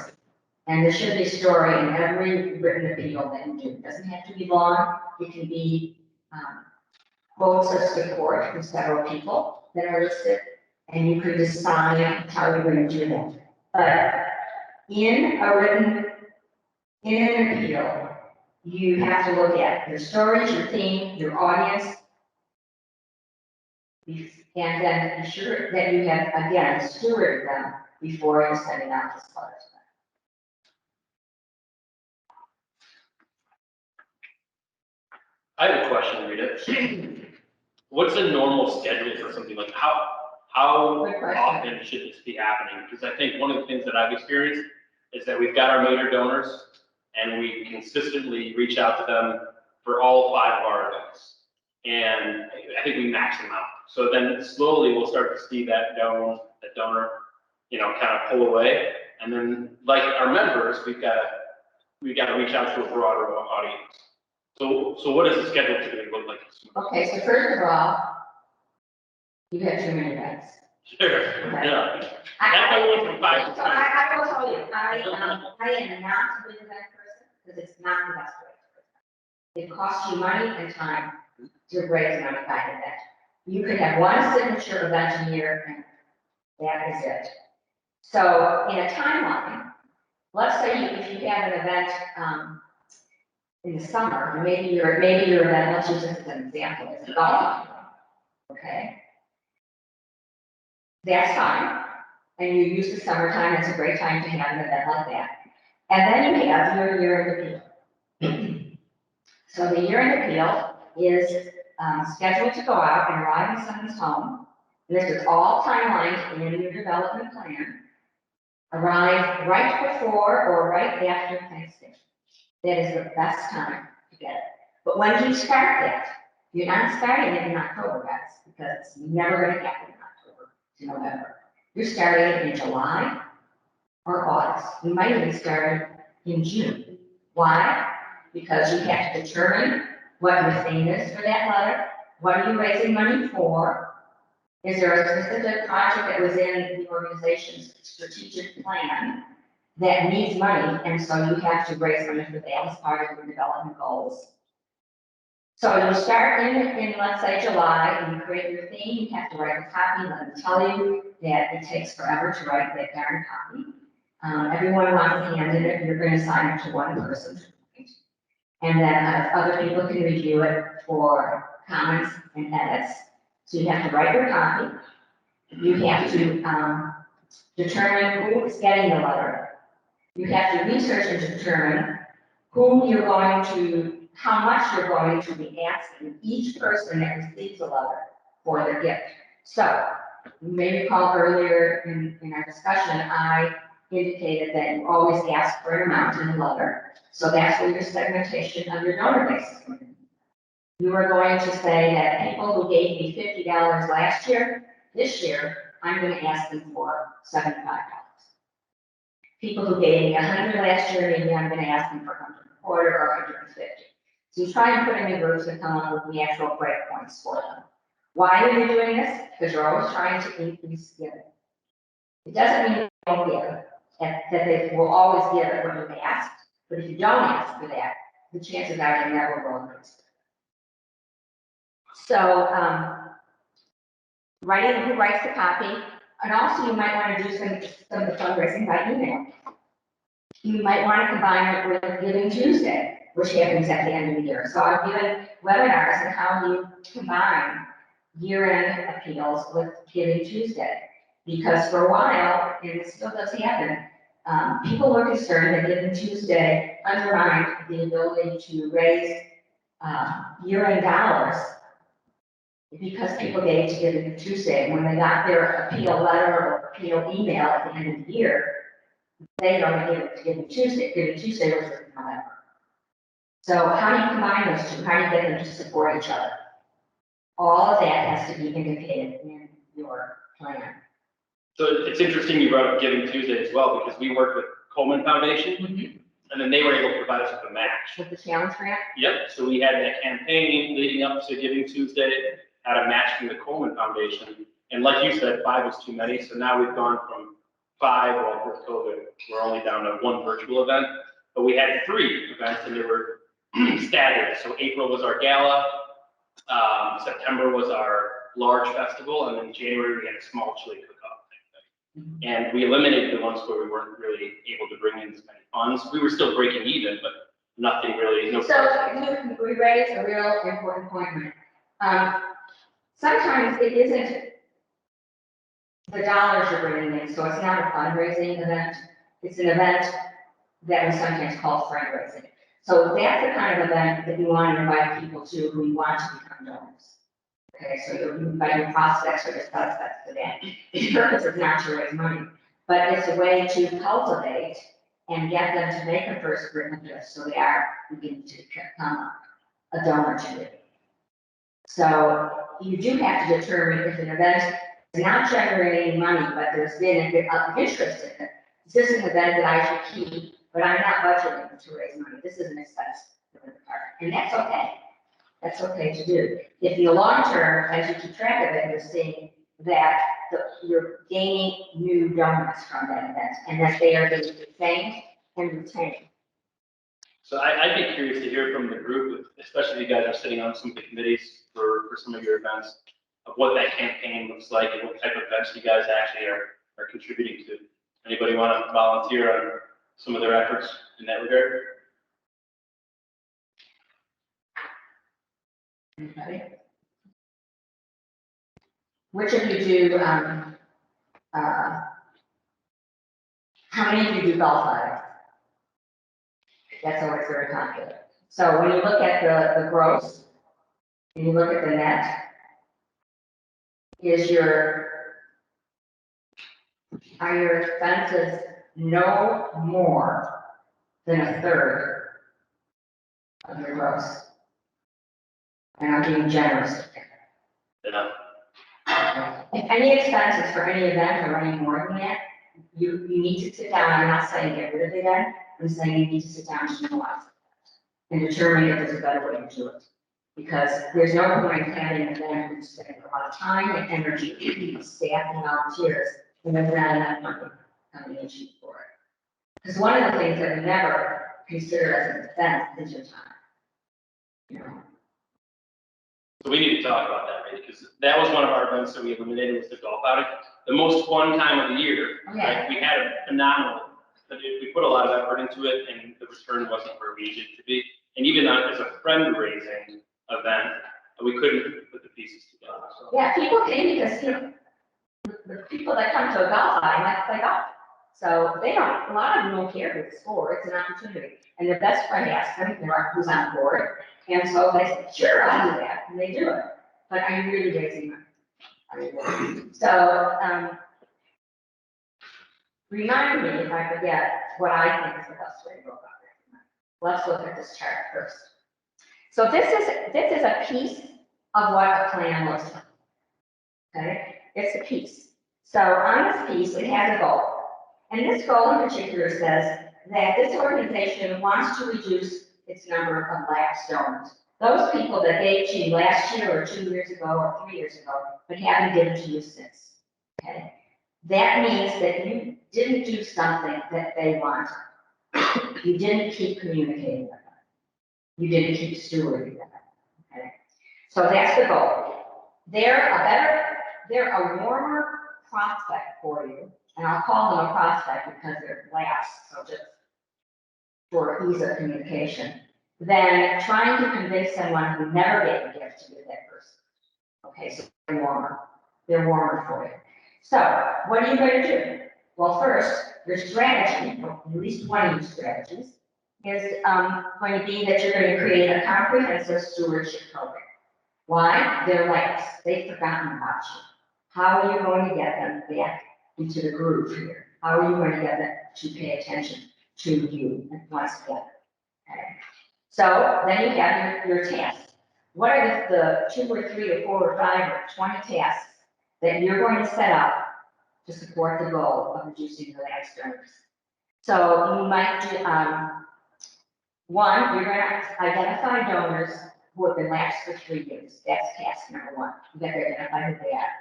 And there should be a story in every written appeal that you do. It doesn't have to be long. It can be quotes of support from several people that are listed, and you can decide how you're going to do that. But in an appeal, you have to look at your stories, your theme, your audience, and then be sure that you have, again, stewarded them before you're sending out this letter to them. I have a question, Rita. What's a normal schedule for something like how Good question. often should this be happening? Because I think one of the things that I've experienced is that we've got our major donors and we consistently reach out to them for all 5 of our events. And I think we max them out. So then slowly we'll start to see that donor, kind of pull away. And then like our members, we've got to reach out to a broader audience. So what does the schedule typically look like? Okay, so first of all, you have too many events. Sure, yeah. That's why we went from 5 to 10. I will tell you, I am not a big event person because it's not the best way. It costs you money and time to raise money by an event. You could have one signature event a year and that is it. So in a timeline, let's say if you have an event in the summer, maybe your event, let's use this as an example, is a golf. Okay. That's fine. And you use the summertime, it's a great time to have an event like that. And then you have your year-end appeal. So the year-end appeal is scheduled to go out and arrive in someone's home. And this is all timelined in your development plan. Arrive right before or right after Thanksgiving. That is the best time to get it. But when do you start that? You're not starting it in October, guys, because it's never going to happen in October to November. You're starting it in July or August. You might even start in June. Why? Because you have to determine what your theme is for that letter. What are you raising money for? Is there a specific project that was in the organization's strategic plan that needs money, and so you have to raise money for that as part of your development goals? So you start in let's say July, and you create your theme, you have to write a copy. Let me tell you that it takes forever to write that darn copy. Everyone wants a hand in it, you're going to sign it to one person. And then other people can review it for comments and edits. So you have to write your copy. You have to determine who is getting the letter. You have to research and determine whom you're going to, how much you're going to be asking each person that receives a letter for their gift. So you may recall earlier in our discussion, I indicated that you always ask for an amount in the letter. So that's where your segmentation of your donor base is going to be. You are going to say that people who gave me $50 last year, this year, I'm going to ask them for $75. People who gave me $100 last year, maybe I'm going to ask them for $100 or $150. So you try and put in your groups and come up with the actual breakpoints for them. Why are you doing this? Because you're always trying to increase giving. It doesn't mean they won't give, that they will always give it when you've asked, but if you don't ask for that, the chances are you never will increase. So, writing who writes the copy, and also you might want to do some of the fundraising by email. You might want to combine it with Giving Tuesday, which happens at the end of the year. So I've given webinars on how you combine year-end appeals with Giving Tuesday. Because for a while, and it still does happen, people were concerned that Giving Tuesday undermined the ability to raise year-end dollars because people gave to Giving Tuesday, when they got their appeal letter or appeal email at the end of the year, they don't give it to Giving Tuesday. Giving Tuesday was in November. So how do you combine those two? How do you get them to support each other? All of that has to be indicated in your plan. So it's interesting you brought up Giving Tuesday as well, because we work with Coleman Foundation, and then they were able to provide us with a match. With the challenge grant? Yep, so we had that campaign leading up to Giving Tuesday, had a match from the Coleman Foundation. And like you said, 5 was too many, so now we've gone from 5, well, with COVID, we're only down to 1 virtual event. But we had 3 events and they were staggered. So April was our gala, September was our large festival, and then January we had a small chili cook-off thing. And we eliminated the ones where we weren't really able to bring in as many funds. We were still breaking even, but nothing really, no. So we raised a real important point. Sometimes it isn't the dollars you're bringing in, so it's not a fundraising event. It's an event that we sometimes call fundraising. So that's the kind of event that you want to invite people to who you want to become donors. Okay, so you're inviting prospects or your suspects to that. The purpose is not to raise money, but it's a way to cultivate and get them to make a first written gift so they are beginning to become a donor to you. So you do have to determine if an event is not generating money, but there's been an interest in it. Is this an event that I should keep, but I'm not budgeting to raise money? This is an expense for the department, and that's okay. That's okay to do. If in the long term, as you keep track of it, you're seeing that you're gaining new donors from that event, and that they are being retained and retained. So I'd be curious to hear from the group, especially if you guys are sitting on some of the committees for some of your events, of what that campaign looks like and what type of events you guys actually are contributing to. Anybody want to volunteer on some of their efforts in that regard? Anybody? Which of you do, how many of you do golf live? That's always very popular. So when you look at the gross, and you look at the net, are your expenses no more than a third of your gross? And I'm being generous. Yeah. If any expenses for any event are running more than that, you need to sit down. I'm not saying get rid of the event. I'm saying you need to sit down and analyze it and determine if there's a better way to do it. Because there's no point having an event where you spend a lot of time and energy, staff and volunteers, and there's not enough money coming in for it. Because one of the things that we never consider as an expense is your time. You know? So we need to talk about that, right? Because that was one of our events that we eliminated, was the golf outing. The most fun time of the year. Yeah. Right? We had a phenomenal, we put a lot of effort into it, and the return wasn't where we needed it to be. And even as a fundraising event, we couldn't put the pieces together. So. Yeah, people came because, you know, the people that come to a golf outing like to play golf. So they don't, a lot of them don't care who it's for, it's an opportunity. And their best friend asks them who's on board. And so they say, sure, I'll do that, and they do it. But are you really raising money? So, remind me if I forget what I think is the best way to go about it. Let's look at this chart first. So this is a piece of what a plan looks like. Okay, it's a piece. So on this piece, it has a goal. And this goal in particular says that this organization wants to reduce its number of lapsed donors. Those people that gave to you last year or 2 years ago or 3 years ago, but haven't given to you since. Okay, that means that you didn't do something that they wanted. You didn't keep communicating with them. You didn't keep stewarding them. Okay, so that's the goal. They're a warmer prospect for you, and I'll call them a prospect because they're last, so just for ease of communication, than trying to convince someone who never gave a gift to give that person. Okay, so they're warmer. They're warmer for you. So what are you going to do? Well, first, your strategy, at least one of your strategies, is going to be that you're going to create a comprehensive stewardship program. Why? They're lapsed. They've forgotten about you. How are you going to get them back into the groove here? How are you going to get them to pay attention to you once again? Okay. So then you have your tasks. What are the 2 or 3 or 4 or 5 or 20 tasks that you're going to set up to support the goal of reducing the lapsed donors? So you might do, one, you're going to identify donors who have been lapsed for 3 years. That's task number 1. You got to identify who they are.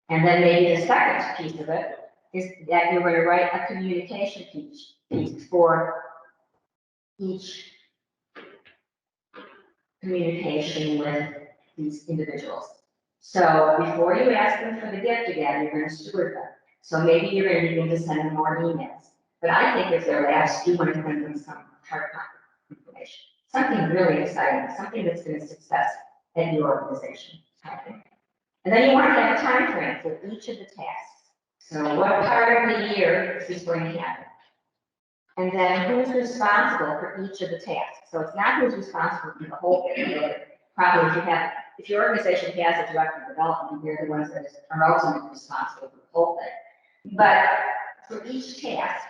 And then maybe the second piece of it is that you're going to write a communication piece for each communication with these individuals. So before you ask them for the gift again, you're going to steward them. So maybe you're going to begin to send them more emails. But I think if they're lapsed, you want to send them some hard copy information. Something really exciting, something that's been a success at your organization. Okay. And then you want to have a time frame for each of the tasks. So what part of the year is this going to happen? And then who's responsible for each of the tasks? So it's not who's responsible for the whole thing. Probably if your organization has a director of development, they're the ones that are ultimately responsible for the whole thing. But for each task,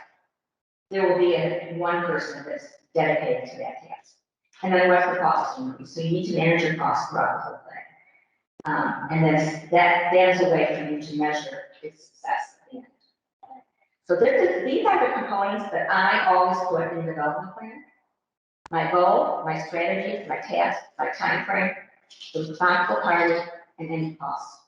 there will be one person that's dedicated to that task. And then what's the cost? So you need to manage your costs throughout the whole thing. And then that is a way for you to measure its success at the end. So these are the components that I always put in the development plan. My goal, my strategy, my task, my time frame, the responsible party, and any costs.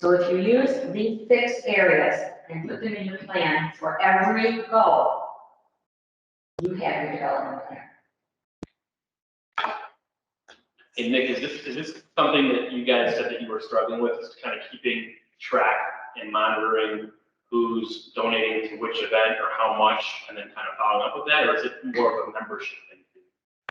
So if you use these 6 areas and put them in your plan for every goal, you have your development plan. Hey, Nick, is this something that you guys said that you were struggling with, is kind of keeping track and monitoring who's donating to which event or how much, and then kind of following up with that, or is it more of a membership thing?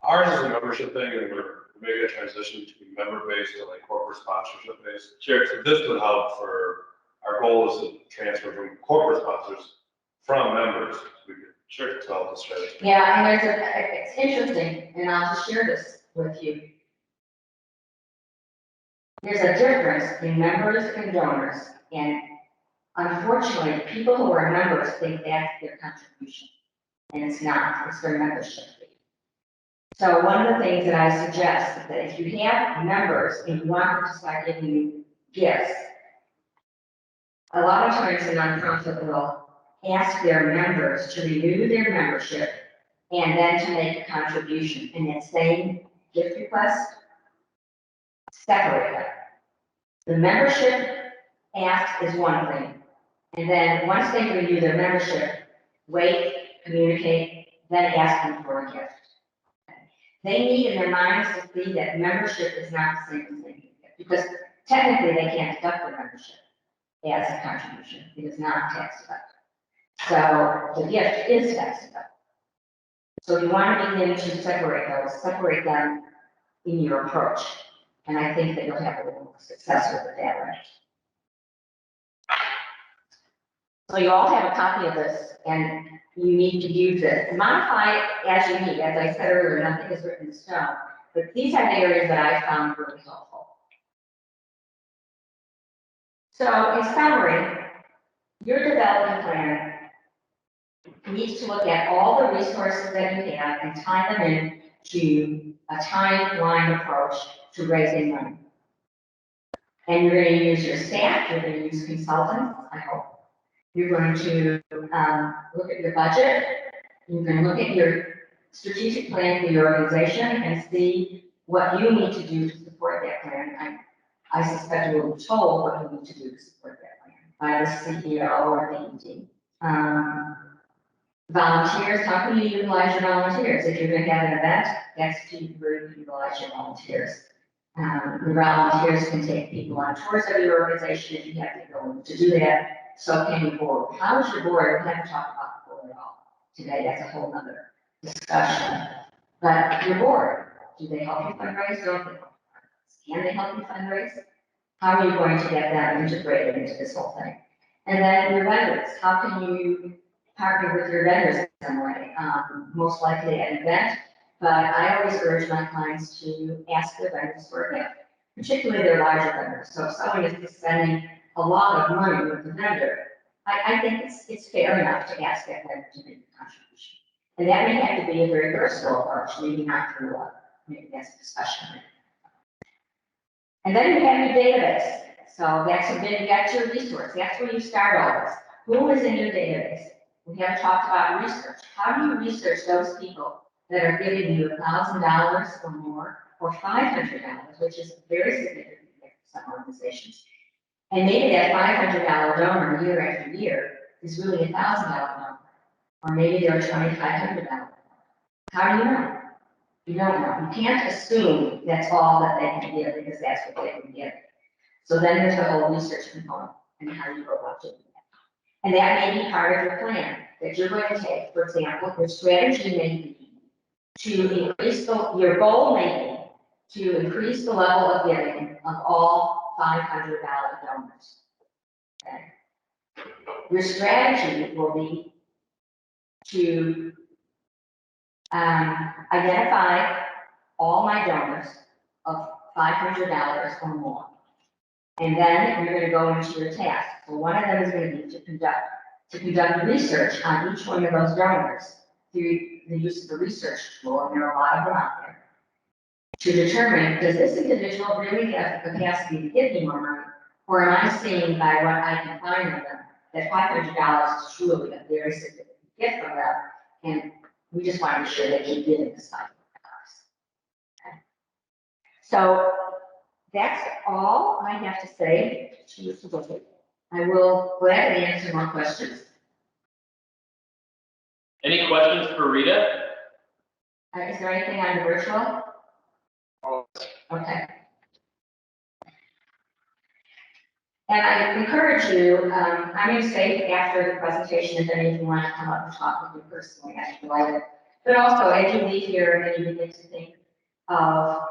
Ours is a membership thing, and we're making a transition to be member-based to like corporate sponsorship-based. Sure. So this would help for, our goal is to transfer from corporate sponsors from members. We could develop this strategy. Yeah, and it's interesting, and I'll just share this with you. There's a difference in members and donors, and unfortunately, people who are members think that's their contribution, and it's not, it's their membership fee. So one of the things that I suggest is that if you have members and you want them to start giving you gifts, a lot of times a nonprofit will ask their members to renew their membership and then to make a contribution. And that same gift request, separate them. The membership ask is one thing. And then once they renew their membership, wait, communicate, then ask them for a gift. They need in their minds to see that membership is not the same as thing, because technically they can't deduct their membership as a contribution. It is not tax deductible. So the gift is tax deductible. So you want to begin to separate them in your approach. And I think that you'll have a little success with it that way. So you all have a copy of this, and you need to use it. Modify it as you need. As I said earlier, nothing is written in stone. But these are the areas that I found really helpful. So in summary, your development plan needs to look at all the resources that you have and tie them in to a timeline approach to raising money. And you're going to use your staff, you're going to use consultants, I hope. You're going to look at your budget. You're going to look at your strategic plan for your organization and see what you need to do to support that plan. I suspect you will be told what you need to do to support that plan by the CEO or the ED. Volunteers, how can you utilize your volunteers? If you're going to have an event, that's where you utilize your volunteers. The volunteers can take people on tours of your organization if you have to go to do that. So can your board? How is your board? We haven't talked about the board at all today. That's a whole other discussion. But your board, do they help you fundraise? Don't they? Can they help you fundraise? How are you going to get them integrated into this whole thing? And then your vendors, how can you partner with your vendors in some way? Most likely at an event, But I always urge my clients to ask their vendors for a gift, particularly their larger vendors. So if someone is spending a lot of money with the vendor, I think it's fair enough to ask that vendor to make a contribution. And that may have to be a very personal approach, maybe not through maybe that's a discussion. And then you have your database. So that's your resource. That's where you start all this. Who is in your database? We haven't talked about research. How do you research those people that are giving you $1,000 or more, or $500, which is very significant for some organizations? And maybe that $500 donor year after year is really $1,000 donor, or maybe they're $2,500. How do you know? You don't know. You can't assume that's all that they can give because that's what they can give. So then there's the whole research component and how you go about doing that. And that may be part of your plan that you're going to take. For example, your strategy may be to increase your goal may be to increase the level of giving of all $500 donors. Okay. Your strategy will be to identify all my donors of $500 or more. And then you're going to go into your task. So one of them is going to be to conduct research on each one of those donors through the use of the research tool, and there are a lot of them out there, to determine, does this individual really have the capacity to give me more money, or am I seeing by what I can find of them that $500 is truly a very significant gift from them, and we just want to be sure that you did it this $500. Okay. So that's all I have to say to you today. I will gladly answer more questions. Any questions for Rita? Is there anything on the virtual? Okay. And I encourage you, I'm going to say after the presentation, if any of you want to come up and talk with me personally, I should like it. But also, as you leave here and you begin to think of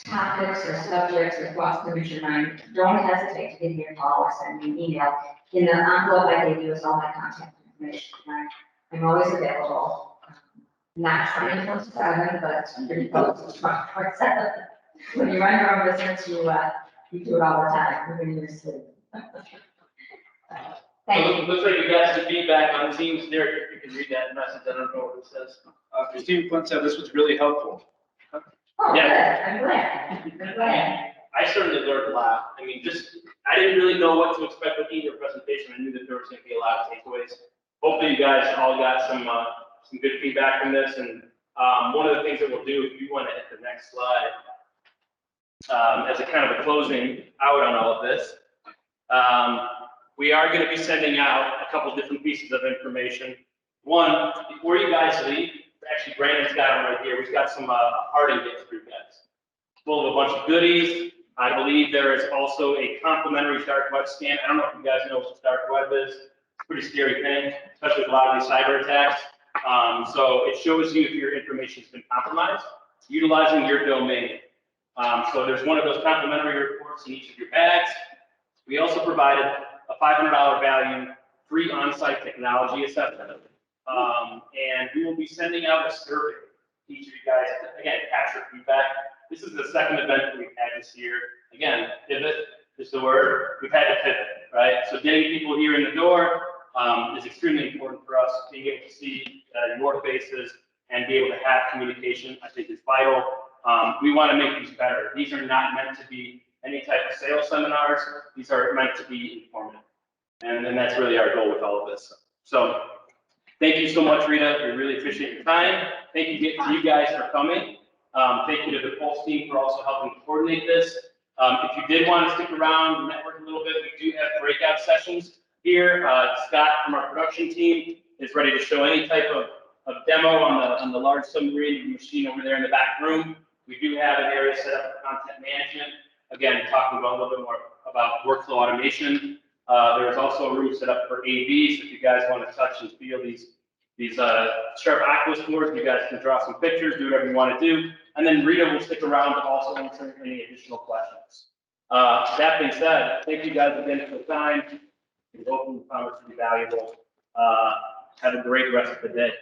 topics or subjects or thoughts that your mind, don't hesitate to give me a call or send me an email. In the envelope I gave you is all my contact information. I'm always available. Not 24/7, but pretty close to 24/7. When you run your own business, you do it all the time, even in your sleep. Thank you. Looks like you got some feedback on Teams there. If you can read that message, I don't know what it says. Christine Flint said this was really helpful. Oh, Yeah. good. I'm glad. I certainly learned a lot. I mean, I didn't really know what to expect with either presentation. I knew that there was going to be a lot of takeaways. Hopefully you guys all got some good feedback from this. And one of the things that we'll do, if you want to hit the next slide, as a kind of a closing out on all of this, we are going to be sending out a couple different pieces of information. One, before you guys leave, actually Brandon's got them right here. We've got some parting gifts for you guys. Full of a bunch of goodies. I believe there is also a complimentary dark web scan. I don't know if you guys know what the dark web is. It's a pretty scary thing, especially with a lot of these cyber attacks. So it shows you if your information has been compromised, utilizing your domain. So there's one of those complimentary reports in each of your bags. We also provided a $500 value free on-site technology assessment. And we will be sending out a survey to each of you guys to, again, capture feedback. This is the second event that we've had this year. Again, pivot is the word. We've had to pivot, right? So getting people here in the door is extremely important for us. Being able to see your faces and be able to have communication, I think, is vital. We want to make these better. These are not meant to be any type of sales seminars. These are meant to be informative. And that's really our goal with all of this. So thank you so much, Rita. We really appreciate your time. Thank you to you guys for coming. Thank you to the Pulse team for also helping coordinate this. If you did want to stick around and network a little bit, we do have breakout sessions here. Scott from our production team is ready to show any type of demo on the large submarine machine over there in the back room. We do have an area set up for content management. Again, talking about a little bit more about workflow automation. There is also a room set up for AV, so if you guys want to touch and feel these sharp Oculus boards, you guys can draw some pictures, do whatever you want to do. And then Rita will stick around to also answer any additional questions. That being said, thank you guys again for the time. We hope you found it to be valuable. Have a great rest of the day.